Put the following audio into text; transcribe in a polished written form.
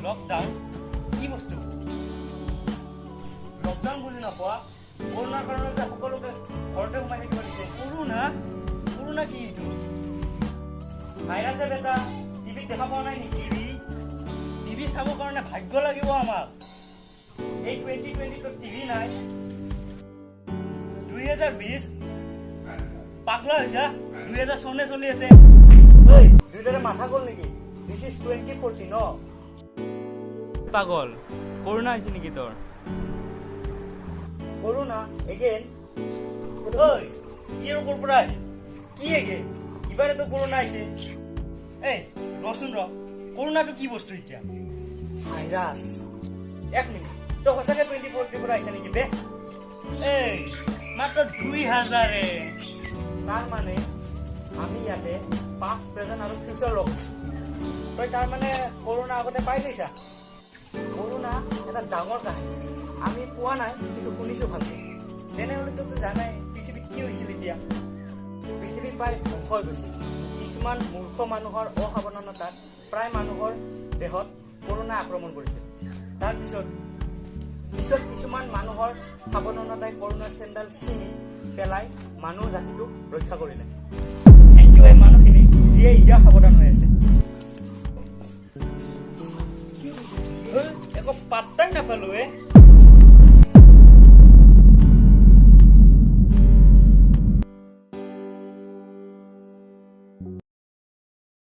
Lockdown কি বস্তু? Lockdown বুজি নাপোৱা? কৰোণাৰ কাৰণে যে সকলোকে ঘৰতে সোমাই থাকিব দিছে। কৰোণা কি এইটো? ভাইৰাছে বেটা টিভিত দেখা পোৱা নাই নেকি? টিভি চাবৰ কাৰণে ভাগ্য লাগিব আমাক। এই 2020 টিভি নাই। 2020 পাগলা হৈছে। 2014 চলি আছে। ঐ দুইটাৰে মাথা গ'ল নেকি? This is 2040 ন? পাগল কৰোণা হৈছে নেকি তোৰ? Corona again? ঐ কি কৰ পৰা আহিল? কি এগেইন? ইবাৰেতো কৰোণা আহিছে। এই ৰচোন কৰোণাটো কি বস্তু এতিয়া? ভাইৰাছ। এক মিনিট তই সঁচাকে 2040 পৰা আহিছে নেকি বে? এই মাত্ৰ 2000 তাৰ মানে আমি ইয়াতে পাষ্ট প্ৰেজেণ্ট আৰু ফিউচাৰ লগ। তই তাৰ মানে কৰোণা আগতে পাই লৈছা? কৰোণা এটা ডাঙৰ কাহিনী। আমি পোৱা নাই কিন্তু শুনিছো ভালকে। তেনেহ'লেতো জানাই পৃথিৱীত কি হৈছিল এতিয়া? পৃথিৱী প্ৰায় ধ্বংস হৈ গৈছিল। কিছুমান মূৰ্খ মানুহৰ অসাৱধানতাত প্ৰায় মানুহৰ দেহত কৰোণা আক্ৰমণ কৰিছিল। তাৰপিছত কিছুমান মানুহৰ সাৱধানতাই কৰোণাৰ চেণ্ডাল ছিঙি পেলাই মানুহ জাতিটোক ৰক্ষা কৰিলে। কিন্তু এই মানুহখিনি যিয়ে এতিয়া সাৱধান হৈ আছে। একো পাত্তাই নাপালো